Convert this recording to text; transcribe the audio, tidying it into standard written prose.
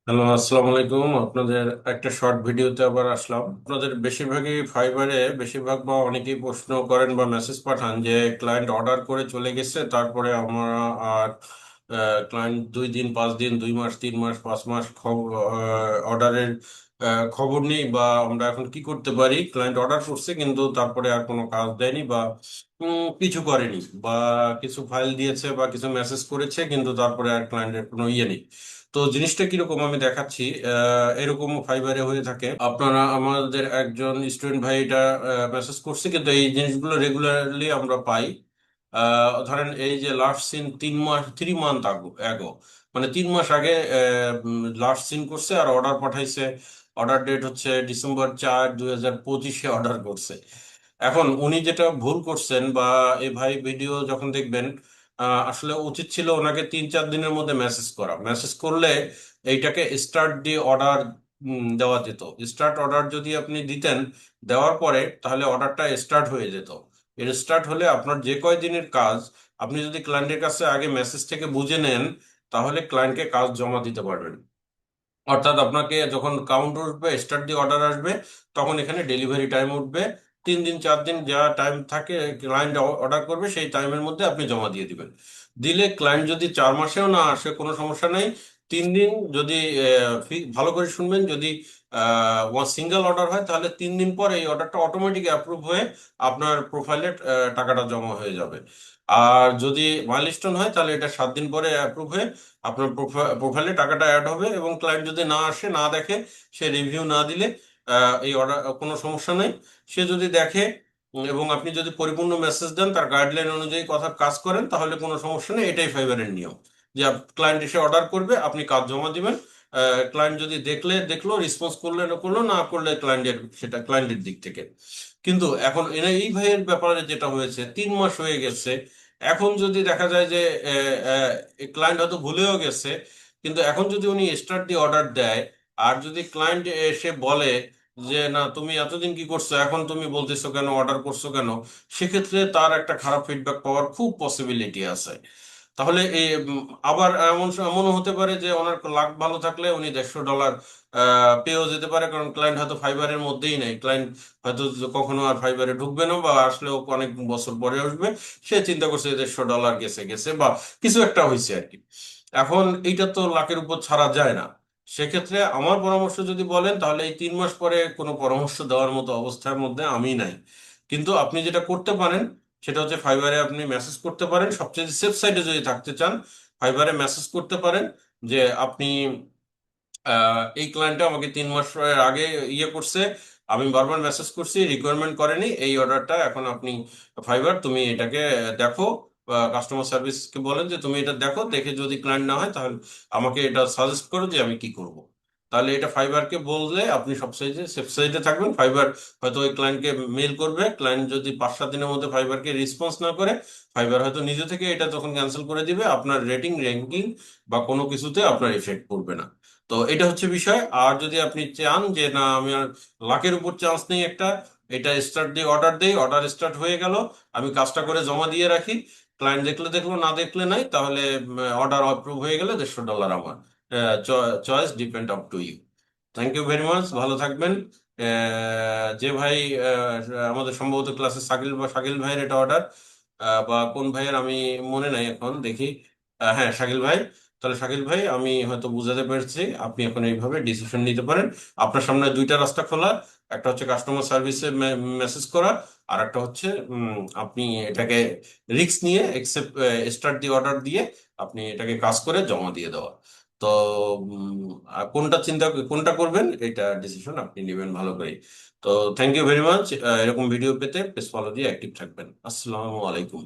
Hello, আসসালামু আলাইকুম। আপনাদের একটা শর্ট ভিডিওতে আবার আসলাম। আপনাদের বেশিরভাগই ফাইবারে বেশিরভাগ বা অনেকেই প্রশ্ন করেন বা মেসেজ পাঠান যে ক্লায়েন্ট অর্ডার করে চলে গেছে, তারপরে আমরা আর ক্লায়েন্ট 2 দিন 5 দিন 2 মাস 3 মাস 5 মাস অর্ডারের খবর নেই, বা আমরা এখন কি করতে পারি? ক্লায়েন্ট অর্ডার করছে কিন্তু তারপরে আর কোনো কাজ দেয়নি, বা কিছু করেনি, বা কিছু ফাইল দিয়েছে বা কিছু মেসেজ করেছে কিন্তু তারপরে আর ক্লায়েন্টের কোনো ইয়ে নেই। তো জিনিসটা কিরকম আমি দেখাচ্ছি। এরকম ফাইবারে হয়ে থাকে। আপনারা আমাদের একজন স্টুডেন্ট ভাই এটা মেসেজ করছে, কিন্তু এই জিনিসগুলো রেগুলারলি আমরা পাই। ধরেন এই যে লাস্ট সিন 3 মাস 3 মান্থ আগো, মানে 3 মাস আগে লাস্ট সিন করছে আর অর্ডার পাঠাইছে। অর্ডার ডেট হচ্ছে ডিসেম্বর 4, 2025 অর্ডার করছে। এখন উনি যেটা ভুল করছেন, বা এই ভাই ভিডিও যখন দেখবেন, আসলে উচিত ছিল ওনাকে 3-4 দিনের মধ্যে মেসেজ করা। মেসেজ করলে এইটাকে স্টার্ট দিয়ে অর্ডার দেওয়া যেত। স্টার্ট অর্ডার যদি আপনি দিতেন, দেওয়ার পরে তাহলে অর্ডারটা স্টার্ট হয়ে যেত। এর স্টার্ট হলে আপনার যে কয়দিনের কাজ, আপনি যদি ক্লায়েন্টের কাছে আগে মেসেজ থেকে বুঝে নেন, তাহলে ক্লায়েন্টকে কাজ জমা দিতে পারবেন। অর্থাৎ আপনাকে যখন কাউন্ট উঠবে, স্টার্ট দিয়ে অর্ডার আসবে, তখন এখানে ডেলিভারি টাইম উঠবে। 3 দিন 4 দিন যা টাইম থাকে ক্লায়েন্ট অর্ডার করবে, সেই টাইমের মধ্যে আপনি জমা দিয়ে দিবেন। দিলে ক্লায়েন্ট যদি 4 মাসেও না আসে, কোনো সমস্যা নেই। 3 দিন যদি ভালো করে শুনবেন, যদি সিঙ্গেল অর্ডার হয় তাহলে 3 দিন পর এই অর্ডারটা অটোমেটিক অ্যাপ্রুভ হয়ে আপনার প্রোফাইলে টাকাটা জমা হয়ে যাবে। আর যদি মাইলস্টোন হয় তাহলে এটা 7 দিন পরে অ্যাপ্রুভ হয়ে আপনার প্রোফাইলে টাকাটা অ্যাড হবে। এবং ক্লায়েন্ট যদি না আসে, না দেখে, সে রিভিউ না দিলে এই অর্ডার কোনো সমস্যা নেই। সে যদি দেখে এবং আপনি যদি পরিপূর্ণ মেসেজ দেন, তার গাইডলাইন অনুযায়ী কথা কাজ করেন, তাহলে কোনো সমস্যা নেই। এটাই ফাইবারের নিয়ম, যে ক্লায়েন্ট এসে অর্ডার করবে, আপনি কাজ জমা দিবেন। ক্লায়েন্ট যদি দেখলো, রেসপন্স করলে না করলো, না করলে ক্লায়েন্টের সেটা ক্লায়েন্টের দিক থেকে। কিন্তু এখন এই ভাইয়ের ব্যাপারে যেটা হয়েছে, 3 মাস হয়ে গেছে। এখন যদি দেখা যায় যে ক্লায়েন্ট হয়তো ভুলেও গেছে, কিন্তু এখন যদি উনি স্টার্ট দিয়ে অর্ডার দেয়, আর যদি ক্লায়েন্ট এসে বলে যে না, তুমি এতদিন কি করছো, এখন তুমি বলতেছো কেন, অর্ডার করছো কেন, সেক্ষেত্রে তার একটা খারাপ ফিডব্যাক পাওয়ার খুব পসিবিলিটি আছে। তাহলে এই আবার এমনও হতে পারে যে ওনার লাক ভালো থাকলে উনি $150 পেয়েও যেতে পারে, কারণ ক্লায়েন্ট হয়তো ফাইবারের মধ্যেই নেই। ক্লায়েন্ট হয়তো কখনো আর ফাইবারে ঢুকবে না, বা আসলেও অনেক বছর পরে আসবে। সে চিন্তা করছে যে $150 গেছে গেছে, বা কিছু একটা হয়েছে আর কি। এখন এইটা তো লাখের উপর ছাড়া যায় না। সেক্ষেত্রে আমার পরামর্শ যদি বলেন, তাহলে এই 3 মাস পরে কোনো পরামর্শ দেওয়ার মতো অবস্থার মধ্যে আমি নাই। কিন্তু আপনি যেটা করতে পারেন, সেটা হচ্ছে ফাইবারে আপনি মেসেজ করতে পারেন। সবচেয়ে সেফ সাইডে যদি থাকতে চান, ফাইবারে মেসেজ করতে পারেন যে আপনি এই ক্লায়েন্টটা আমাকে 3 মাস আগে ইয়ে করছে, আমি বারবার মেসেজ করছি, রিকোয়ারমেন্ট করেনি এই অর্ডারটা। এখন আপনি ফাইবার, তুমি এটাকে দেখো, কাস্টমার সার্ভিসকে বলেন যে তুমি এটা দেখো, দেখে যদি ক্লায়েন্ট না হয় তাহলে আমাকে এটা সাজেস্ট করো যে আমি কি করব। তাহলে এটা ফাইবারকে বললে আপনি সব সাইজে সেফ সাইডে থাকবেন। ফাইবার হয়তো ওই ক্লায়েন্টকে মেল করবে, ক্লায়েন্ট যদি 5-7 দিনের মধ্যে ফাইবারকে রেসপন্স না করে, ফাইবার হয়তো নিজে থেকে এটা তখন ক্যান্সেল করে দিবে। আপনার রেটিং র্যাঙ্কিং বা কোনো কিছুতে আপনার এফেক্ট পড়বে না। তো এটা হচ্ছে বিষয়। আর যদি আপনি চান যে না, আমি আর লাখের উপর চান্স নেই একটা, এটা স্টার্ট দিয়ে অর্ডার দেই, অর্ডার স্টার্ট হয়ে গেল, আমি কাজটা করে জমা দিয়ে রাখি, ক্লায়েন্ট দেখলে দেখলো, না দেখলে নাই, তাহলে অর্ডার অ্যাপ্রুভ হয়ে গেলে $150 আমার। Choice depend up to you. Thank you very much, ভালো থাকবেন। যে ভাই, আমাদের সম্ভবত ক্লাসে শাকিল বা শাকিল ভাইয়ের এটা অর্ডার, বা কোন ভাইয়ের আমি মনে নাই, এখন দেখি। হ্যাঁ, শাকিল ভাই। তাহলে শাকিল ভাই, আমি হয়তো বুঝাতে পেরেছি, আপনি এখন এইভাবে ডিসিশন নিতে পারেন। আপনার সামনে দুইটা রাস্তা খোলা। একটা হচ্ছে কাস্টমার সার্ভিসে মেসেজ করা, আর একটা হচ্ছে আপনি এটাকে রিস্ক নিয়ে একসেপ্ট স্টার্ট দিয়ে অর্ডার দিয়ে আপনি এটাকে কাজ করে জমা দিয়ে দেওয়া। তো কোনটা করবেন, এটা ডিসিশন আপনি নেবেন ভালো করে। তো থ্যাংক ইউ ভেরি মাচ। এরকম ভিডিও পেতে পেজ ফলো দিয়ে অ্যাক্টিভ থাকবেন। আসসালামু আলাইকুম।